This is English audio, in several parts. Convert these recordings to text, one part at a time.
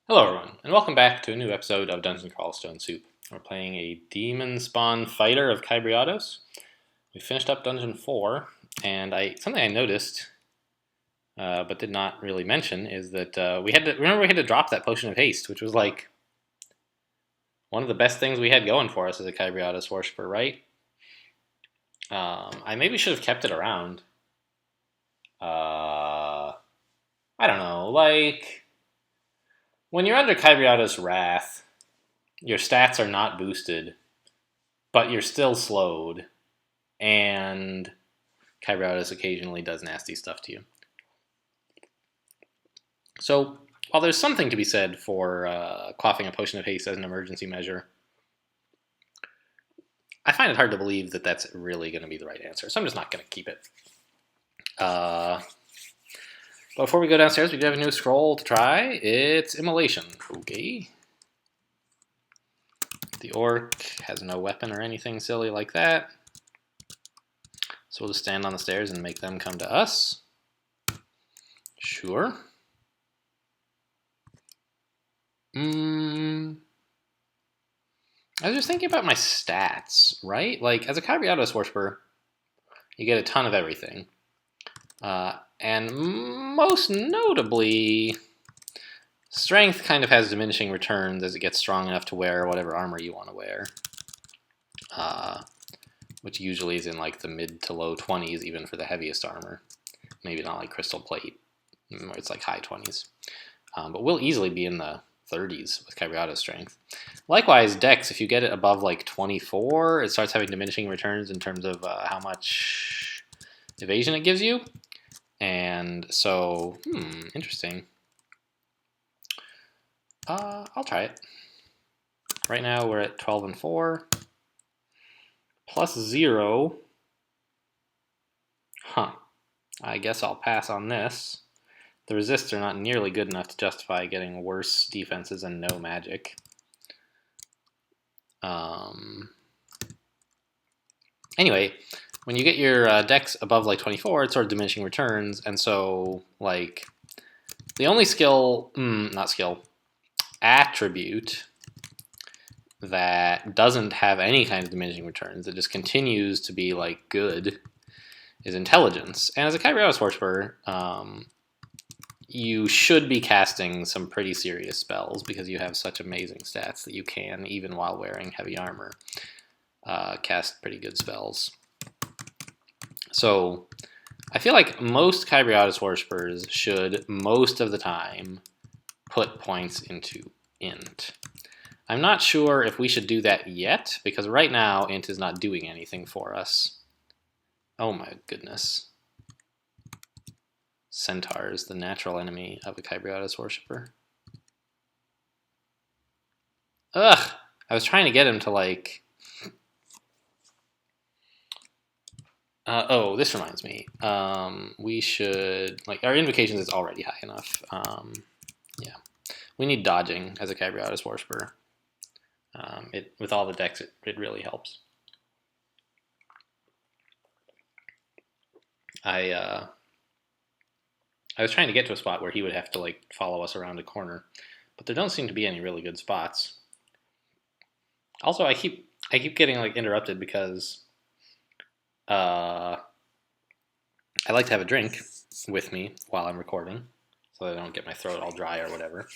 Hello everyone, and welcome back to a new episode of Dungeon Crawl Stone Soup. We're playing a Demon Spawn Fighter of Kybriados. We finished up Dungeon 4, and something I noticed, but did not really mention, is that we had to drop that Potion of Haste, which was like one of the best things we had going for us as a Kybriados worshiper, right? I maybe should have kept it around. I don't know, like when you're under Kybriados Wrath, your stats are not boosted, but you're still slowed, and Kybriados occasionally does nasty stuff to you. So, while there's something to be said for quaffing a Potion of Haste as an emergency measure, I find it hard to believe that that's really going to be the right answer, so I'm just not going to keep it. But before we go downstairs, we do have a new scroll to try. It's Immolation. Okay. The orc has no weapon or anything silly like that. So we'll just stand on the stairs and make them come to us. Sure. I was just thinking about my stats, right? Like, as a Kybriados worshiper, you get a ton of everything. And most notably, strength kind of has diminishing returns as it gets strong enough to wear whatever armor you want to wear. Which usually is in like the mid to low 20s, even for the heaviest armor. Maybe not like Crystal Plate, where it's like high 20s. But we'll easily be in the 30s with Kybriados strength. Likewise, Dex, if you get it above like 24, it starts having diminishing returns in terms of how much evasion it gives you. And so, interesting. I'll try it. Right now we're at 12 and 4. Plus 0. I guess I'll pass on this. The resists are not nearly good enough to justify getting worse defenses and no magic. Anyway, when you get your dex above like 24, it's sort of diminishing returns, and so like the only attribute that doesn't have any kind of diminishing returns, that just continues to be like good, is intelligence. And as a Kybriados worshiper, you should be casting some pretty serious spells because you have such amazing stats that you can, even while wearing heavy armor, cast pretty good spells. So I feel like most Kybriados worshippers should, most of the time, put points into int. I'm not sure if we should do that yet, because right now int is not doing anything for us. Oh my goodness. Centaur is the natural enemy of a Kybriados worshipper. Ugh! I was trying to get him to like... oh, this reminds me. We should... like, our invocations is already high enough. Yeah. We need dodging as a Kybriados worshipper. With all the decks, it really helps. I was trying to get to a spot where he would have to like follow us around a corner, but there don't seem to be any really good spots. Also, I keep getting like interrupted because I like to have a drink with me while I'm recording, so that I don't get my throat all dry or whatever.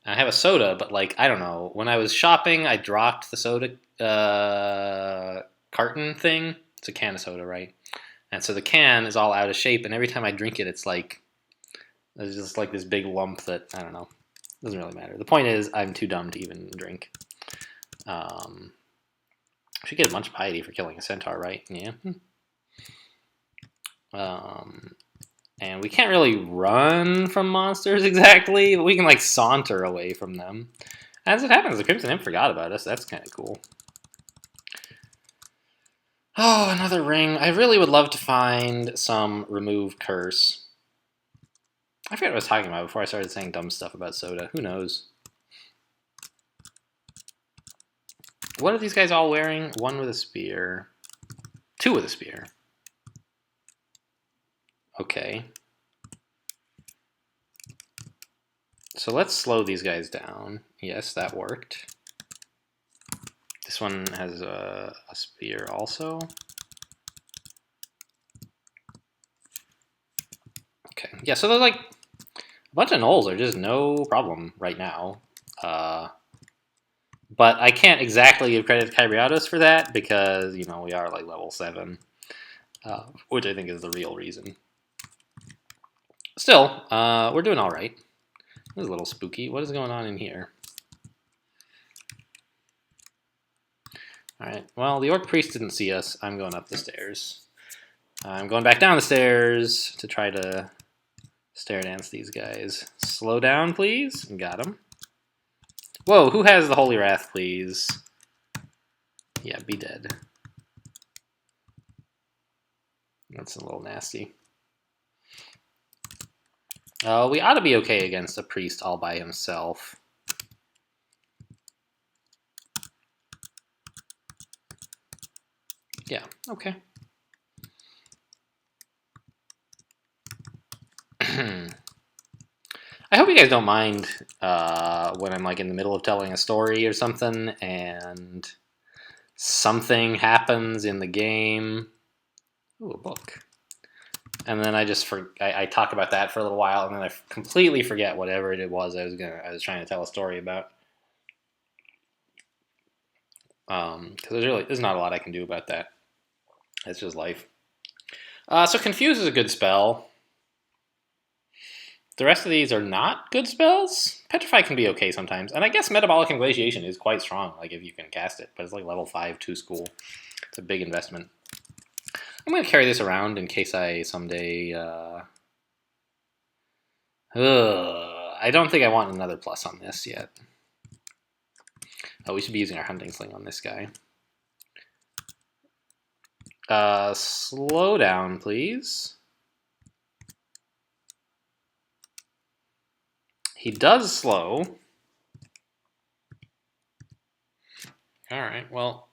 And I have a soda, but like I don't know. When I was shopping, I dropped the soda carton thing. It's a can of soda, right? And so the can is all out of shape, and every time I drink it, it's like there's just like this big lump that, I don't know, doesn't really matter. The point is, I'm too dumb to even drink. I should get a bunch of piety for killing a centaur, right? Yeah. And we can't really run from monsters exactly, but we can like saunter away from them. As it happens, the Crimson Imp forgot about us. That's kind of cool. Oh, another ring. I really would love to find some remove curse. I forget what I was talking about before I started saying dumb stuff about soda. Who knows? What are these guys all wearing? One with a spear. Two with a spear. Okay. So let's slow these guys down. Yes, that worked. This one has a spear also. Okay, yeah, so there's like a bunch of gnolls are just no problem right now. But I can't exactly give credit to Kyriados for that because, you know, we are like level 7, which I think is the real reason. Still, we're doing all right. This is a little spooky. What is going on in here? All right, well, the Orc Priest didn't see us. I'm going up the stairs. I'm going back down the stairs to try to stare dance these guys. Slow down, please. Got him. Whoa, who has the Holy Wrath, please? Yeah, be dead. That's a little nasty. We ought to be okay against a priest all by himself. Yeah, okay. I hope you guys don't mind when I'm like in the middle of telling a story or something and something happens in the game. Ooh, a book. And then I just I talk about that for a little while, and then I completely forget whatever it was I was trying to tell a story about. Because there's not a lot I can do about that. It's just life. So Confuse is a good spell. The rest of these are not good spells. Petrify can be okay sometimes, and I guess Metabolic Inglatiation is quite strong, like if you can cast it. But it's like level 5, 2 school. It's a big investment. I'm going to carry this around in case I someday... I don't think I want another plus on this yet. Oh, we should be using our Hunting Sling on this guy. Slow down, please. He does slow. Alright, well...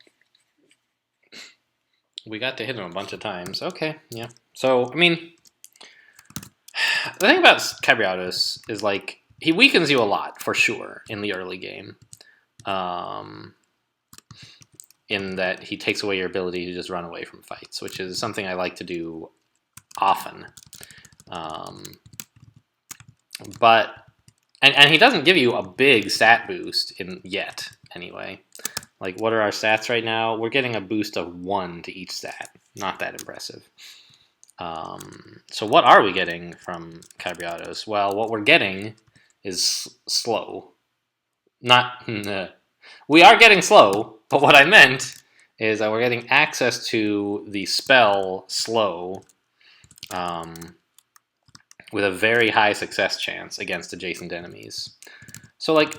We got to hit him a bunch of times. Okay, yeah. So, I mean... The thing about Kyriados is, like, he weakens you a lot, for sure, in the early game. In that he takes away your ability to just run away from fights, which is something I like to do often. But... And he doesn't give you a big stat boost yet, anyway. Like, what are our stats right now? We're getting a boost of 1 to each stat. Not that impressive. So what are we getting from Kyriados? Well, what we're getting is slow. Not... we are getting slow, but what I meant is that we're getting access to the spell slow with a very high success chance against adjacent enemies. So, like,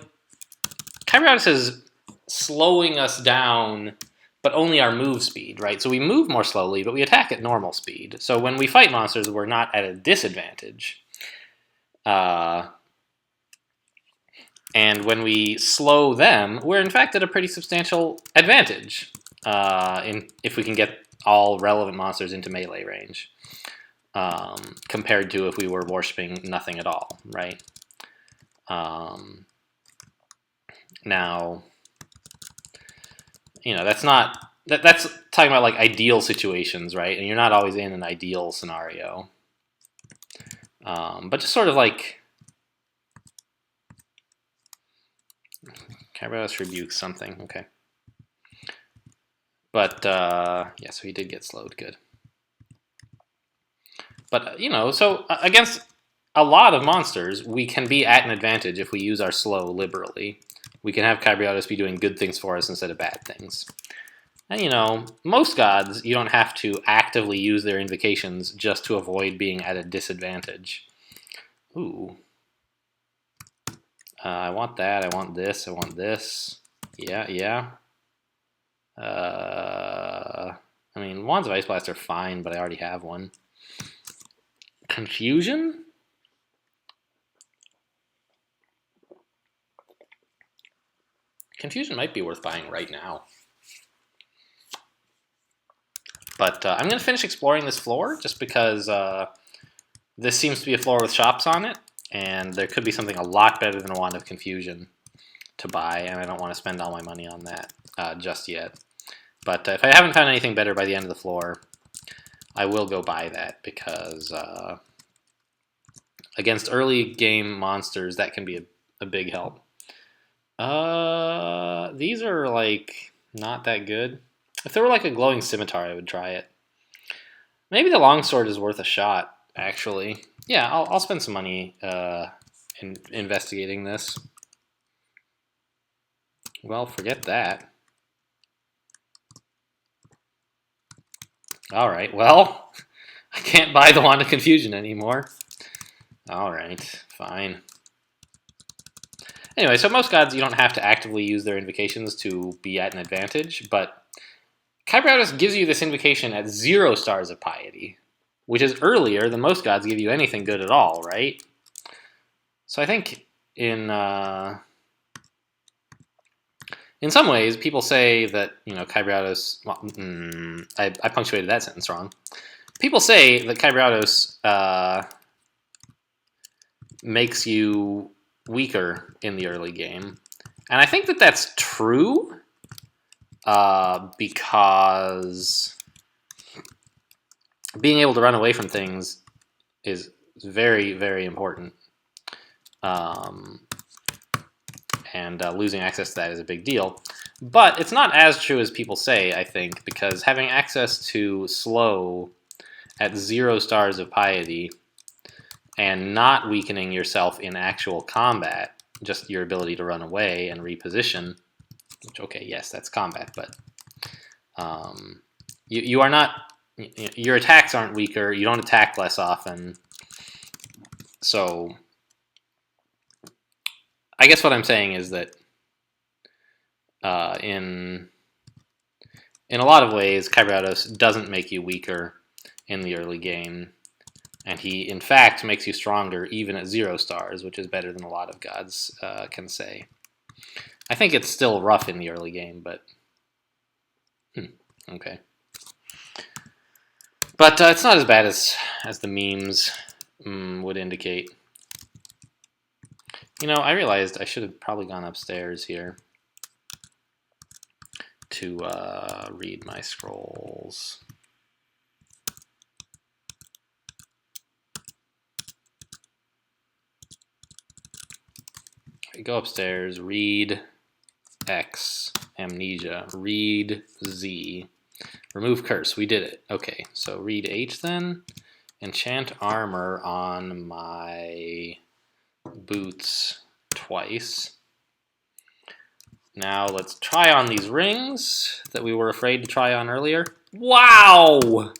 Kyriados is slowing us down, but only our move speed, right? So we move more slowly, but we attack at normal speed. So when we fight monsters, we're not at a disadvantage. And when we slow them, we're in fact at a pretty substantial advantage if we can get all relevant monsters into melee range. Compared to if we were worshipping nothing at all, right? Now, you know, that's talking about like ideal situations, right? And you're not always in an ideal scenario. But just sort of like Kyriados rebukes something, okay. But yeah, so he did get slowed, good. But, you know, so against a lot of monsters, we can be at an advantage if we use our slow liberally. We can have Kyriados be doing good things for us instead of bad things. And, you know, most gods, you don't have to actively use their invocations just to avoid being at a disadvantage. Ooh. I want that, I want this, I want this. Yeah, yeah. I mean, Wands of Ice Blast are fine, but I already have one. Confusion? Confusion might be worth buying right now. But I'm going to finish exploring this floor just because this seems to be a floor with shops on it. and there could be something a lot better than a Wand of Confusion to buy, and I don't want to spend all my money on that just yet. But if I haven't found anything better by the end of the floor, I will go buy that, because against early game monsters, that can be a big help. These are like not that good. If there were like a glowing scimitar, I would try it. Maybe the longsword is worth a shot, actually. Yeah, I'll spend some money in investigating this. Well, forget that. All right, well, I can't buy the Wand of Confusion anymore. All right, fine. Anyway, so most gods, you don't have to actively use their invocations to be at an advantage, but Kybratus gives you this invocation at 0 stars of piety, which is earlier than most gods give you anything good at all, right? So I think in some ways, people say that, you know, Kybratus... Well, I punctuated that sentence wrong. People say that Kybratus makes you weaker in the early game. And I think that that's true, because being able to run away from things is very, very important. And losing access to that is a big deal. But it's not as true as people say, I think, because having access to slow at 0 stars of piety and not weakening yourself in actual combat, just your ability to run away and reposition, which, okay, yes, that's combat, but you are not, your attacks aren't weaker, you don't attack less often, so I guess what I'm saying is that in a lot of ways, Kybratus doesn't make you weaker in the early game, and he, in fact, makes you stronger even at 0 stars, which is better than a lot of gods can say. I think it's still rough in the early game, but okay. But it's not as bad as the memes would indicate. You know, I realized I should have probably gone upstairs here to read my scrolls. Go upstairs, read X, amnesia, read Z, remove curse. We did it. Okay, so read H then. Enchant armor on my boots twice. Now let's try on these rings that we were afraid to try on earlier. Wow!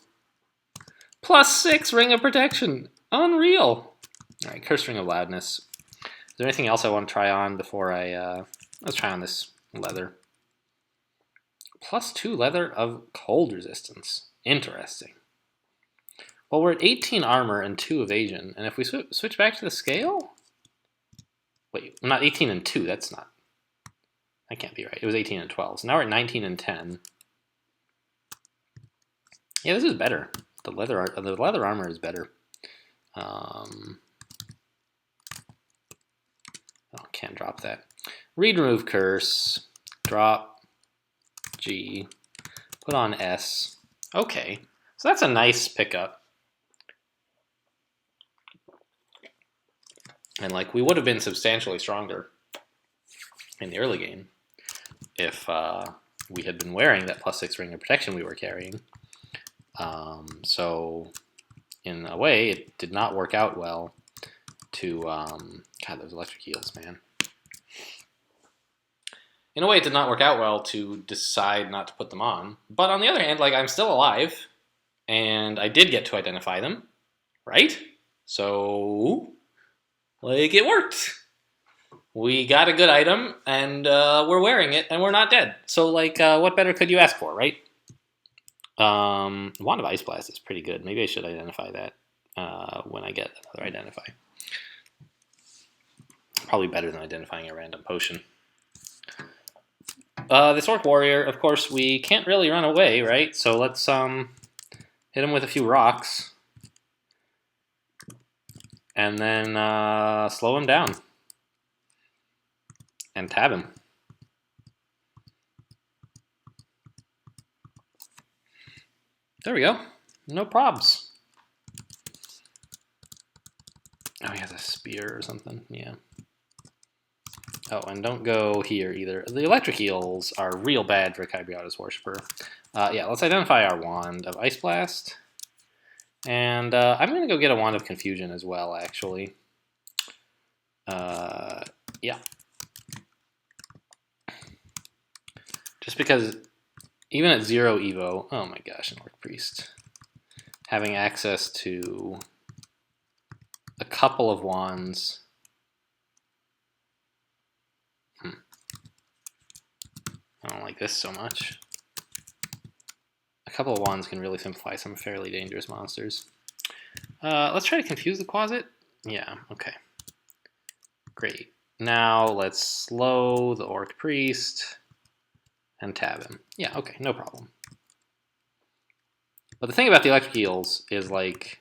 +6 ring of protection. Unreal. All right, curse ring of loudness. Is there anything else I want to try on before I... let's try on this leather. +2 leather of cold resistance. Interesting. Well, we're at 18 armor and 2 evasion, and if we switch back to the scale... Wait, not 18 and 2, that's not... That can't be right. It was 18 and 12. So now we're at 19 and 10. Yeah, this is better. The leather armor is better. Oh, can't drop that. Read, remove curse. Drop G. Put on S. Okay, so that's a nice pickup. And like, we would have been substantially stronger in the early game if we had been wearing that +6 ring of protection we were carrying. So in a way, it did not work out well to... God, those electric heels, man. In a way, it did not work out well to decide not to put them on. But on the other hand, like, I'm still alive, and I did get to identify them, right? So, like, it worked. We got a good item, and we're wearing it, and we're not dead. So, like, what better could you ask for, right? Wand of Ice Blast is pretty good. Maybe I should identify that when I get another identify. Probably better than identifying a random potion. This Orc Warrior, of course, we can't really run away, right? So let's hit him with a few rocks. and then slow him down and tab him. There we go. No probs. Oh, he has a spear or something. Yeah. Oh, and don't go here either. The electric eels are real bad for Kybriota's Worshipper. Yeah, let's identify our wand of Ice Blast. And I'm going to go get a Wand of Confusion as well, actually. Yeah. Just because even at 0 Evo, oh my gosh, an Orc Priest, having access to a couple of wands. I don't like this so much. A couple of wands can really simplify some fairly dangerous monsters. Let's try to confuse the Quasit. Yeah, okay. Great. Now let's slow the Orc Priest and tab him. Yeah, okay, no problem. But the thing about the electric eels is, like,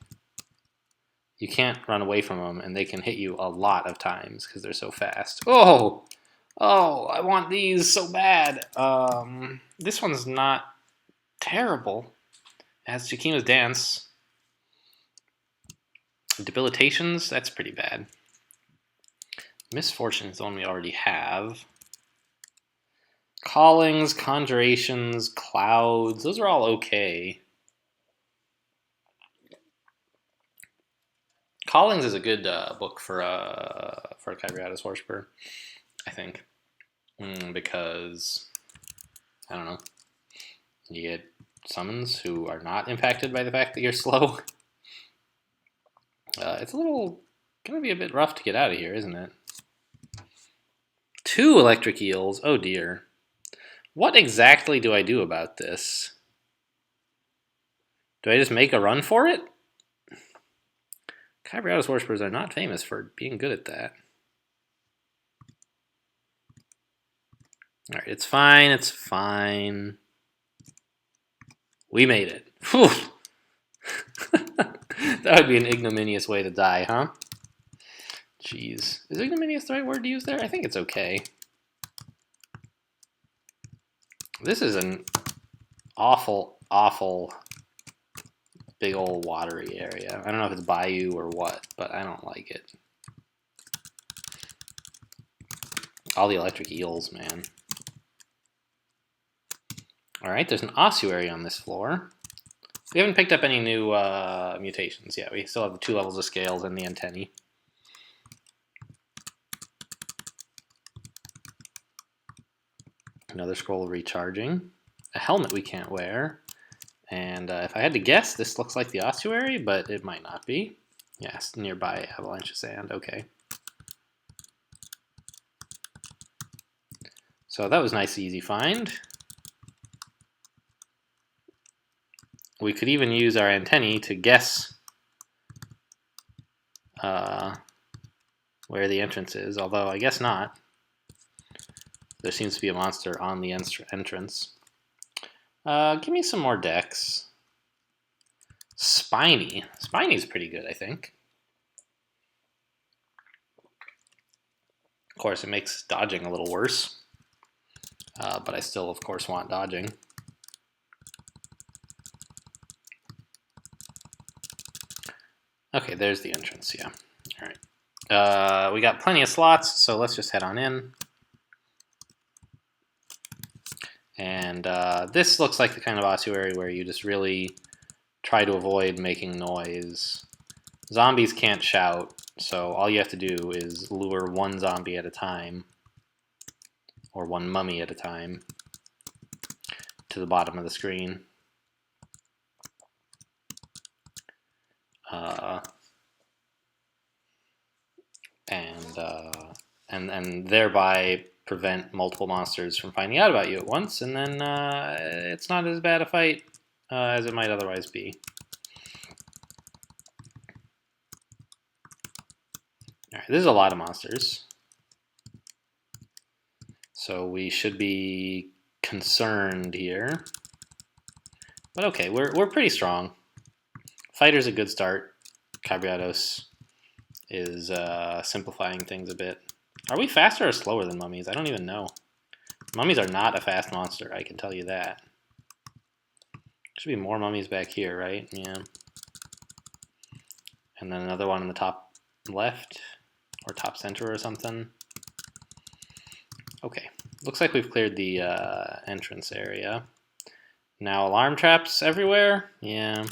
you can't run away from them, and they can hit you a lot of times because they're so fast. Oh! Oh, I want these so bad. This one's not terrible. It has Jakima's Dance. Debilitations, that's pretty bad. Misfortune is the one we already have. Callings, Conjurations, Clouds, those are all okay. Callings is a good book for Kybriota's Worshipper, I think. Because, I don't know, you get summons who are not impacted by the fact that you're slow. It's going to be a bit rough to get out of here, isn't it? 2 electric eels, oh dear. What exactly do I do about this? Do I just make a run for it? Kybriota's Worshippers are not famous for being good at that. Alright, it's fine, it's fine. We made it. Whew. That would be an ignominious way to die, huh? Jeez. Is ignominious the right word to use there? I think it's okay. This is an awful, awful big old watery area. I don't know if it's bayou or what, but I don't like it. All the electric eels, man. Alright, there's an ossuary on this floor. We haven't picked up any new mutations yet. We still have the 2 levels of scales and the antennae. Another scroll of recharging. A helmet we can't wear. And if I had to guess, this looks like the ossuary, but it might not be. Yes, nearby avalanche of sand. Okay. So that was a nice, easy find. We could even use our antennae to guess where the entrance is, although I guess not. There seems to be a monster on the entrance. Give me some more decks. Spiny. Spiny's pretty good, I think. Of course, it makes dodging a little worse. But I still, of course, want dodging. Okay, there's the entrance, yeah. Alright. We got plenty of slots, so let's just head on in. And this looks like the kind of ossuary where you just really try to avoid making noise. Zombies can't shout, so all you have to do is lure 1 zombie at a time, or 1 mummy at a time, to the bottom of the screen. And thereby prevent multiple monsters from finding out about you at once, and then it's not as bad a fight as it might otherwise be. Alright, this is a lot of monsters. So we should be concerned here. But okay, we're pretty strong. Fighter's a good start. Kybriotos is simplifying things a bit. Are we faster or slower than mummies? I don't even know. Mummies are not a fast monster, I can tell you that. Should be more mummies back here, right? Yeah. And then another one in the top left, or top center or something. Okay, looks like we've cleared the entrance area. Now alarm traps everywhere? Yeah.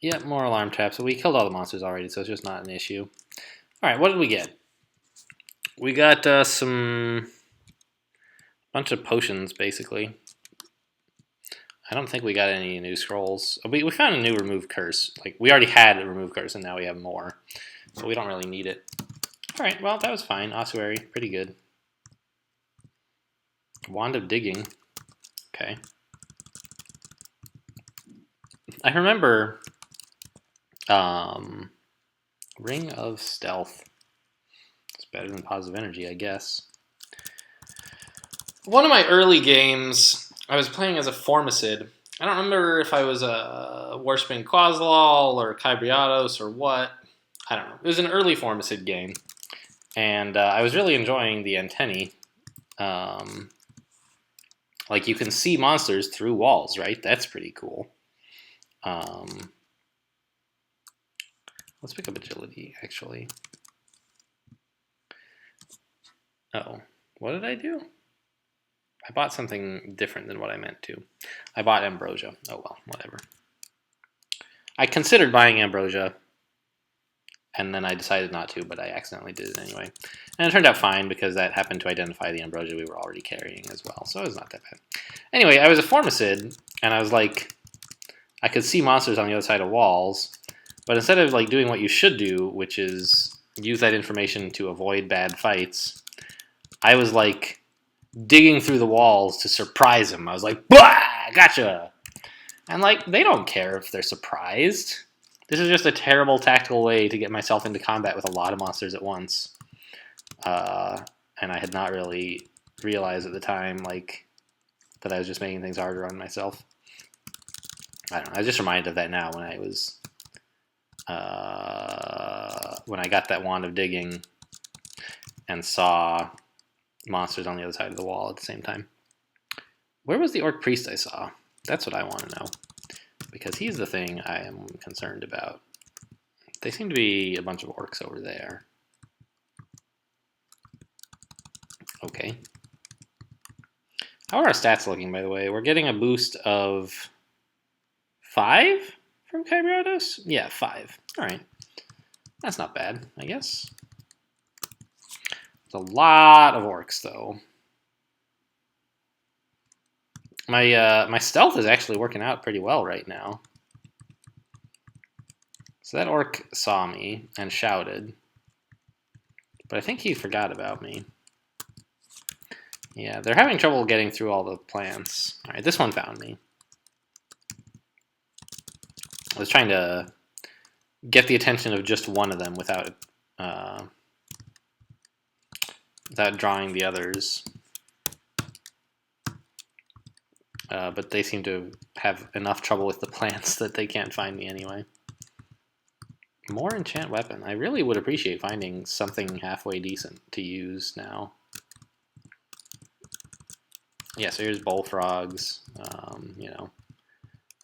Yep, more alarm traps. So we killed all the monsters already, so it's just not an issue. Alright, what did we get? We got some bunch of potions, basically. I don't think we got any new scrolls. We found a new remove curse. Like, we already had a remove curse, and now we have more. So we don't really need it. Alright, well, that was fine. Ossuary, pretty good. Wand of Digging. Okay. I remember Ring of Stealth. It's better than Positive Energy, I guess. One of my early games, I was playing as a Formicid. I don't remember if I was a Warsping Quaslol or Kybriados or what. I don't know. It was an early Formicid game. And I was really enjoying the antennae. Like, you can see monsters through walls, right? That's pretty cool. Let's pick up Agility, actually. Uh-oh. What did I do? I bought something different than what I meant to. I bought Ambrosia. Oh well, whatever. I considered buying Ambrosia, and then I decided not to, but I accidentally did it anyway. And it turned out fine, because that happened to identify the Ambrosia we were already carrying as well, so it was not that bad. Anyway, I was a Formicid, and I was like, I could see monsters on the other side of walls, but instead of like doing what you should do, which is use that information to avoid bad fights, I was like digging through the walls to surprise them. I was like, "Bah! Gotcha!" And like, they don't care if they're surprised. This is just a terrible tactical way to get myself into combat with a lot of monsters at once. And I had not really realized at the time, like, that I was just making things harder on myself. I don't know. I was just reminded of that now when I was when I got that Wand of Digging and saw monsters on the other side of the wall at the same time. Where was the Orc Priest I saw? That's what I want to know, because he's the thing I am concerned about. They seem to be a bunch of orcs over there. Okay. How are our stats looking, by the way? We're getting a boost of 5 from Kybriados? Yeah, 5. Alright. That's not bad, I guess. It's a lot of orcs, though. My stealth is actually working out pretty well right now. So that orc saw me and shouted, but I think he forgot about me. Yeah, they're having trouble getting through all the plants. All right, this one found me. I was trying to get the attention of just one of them without drawing the others. But they seem to have enough trouble with the plants that they can't find me anyway. More enchant weapon. I really would appreciate finding something halfway decent to use now. Yeah, so here's bullfrogs, you know,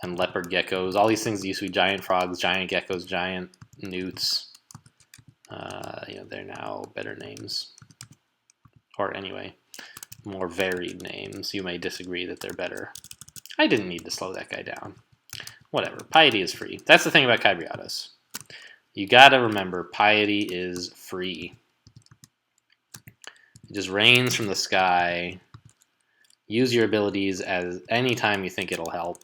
and leopard geckos. All these things used to be giant frogs, giant geckos, giant newts. You know, they're now better names. Or anyway, more varied names. You may disagree that they're better. I didn't need to slow that guy down. Whatever. Piety is free. That's the thing about Kybriados. You gotta remember, piety is free. It just rains from the sky. Use your abilities as any time you think it'll help.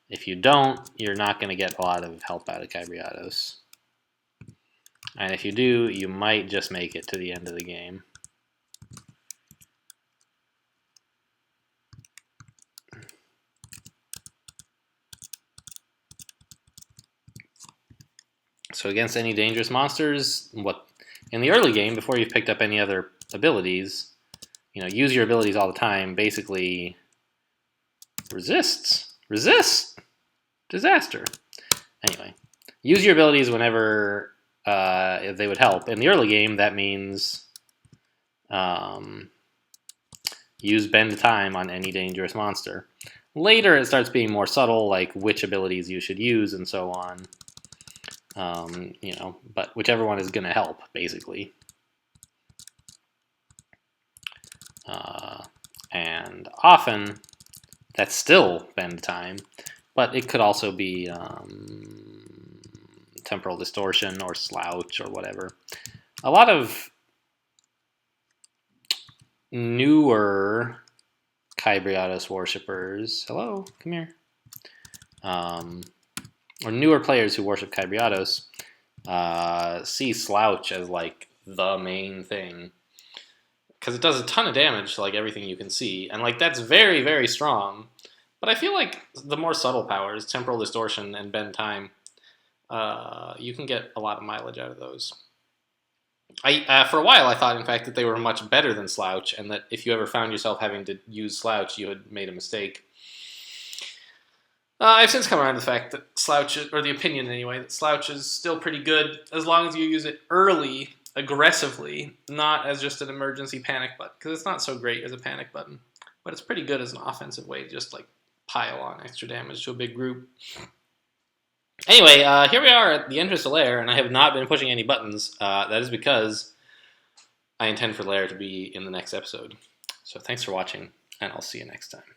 If you don't, you're not going to get a lot of help out of Kybriados. And if you do, you might just make it to the end of the game. So against any dangerous monsters, what in the early game, before you've picked up any other abilities, use your abilities all the time basically resists disaster. Anyway, use your abilities whenever they would help. In the early game, that means use bend time on any dangerous monster. Later, it starts being more subtle, like which abilities you should use and so on. But whichever one is going to help, basically. And often, that's still bend time, but it could also be temporal distortion or slouch or whatever. A lot of newer Kybriados worshippers, hello, come here, or newer players who worship Kybriados see slouch as like the main thing because it does a ton of damage to like everything you can see, and like that's very, very strong. But I feel like the more subtle powers, temporal distortion and bend time, you can get a lot of mileage out of those. For a while, I thought, in fact, that they were much better than Slouch, and that if you ever found yourself having to use Slouch, you had made a mistake. I've since come around to the fact that Slouch, or the opinion anyway, that Slouch is still pretty good as long as you use it early, aggressively, not as just an emergency panic button, because it's not so great as a panic button, but it's pretty good as an offensive way to just like pile on extra damage to a big group. Anyway, here we are at the entrance to Lair, and I have not been pushing any buttons. That is because I intend for Lair to be in the next episode. So thanks for watching, and I'll see you next time.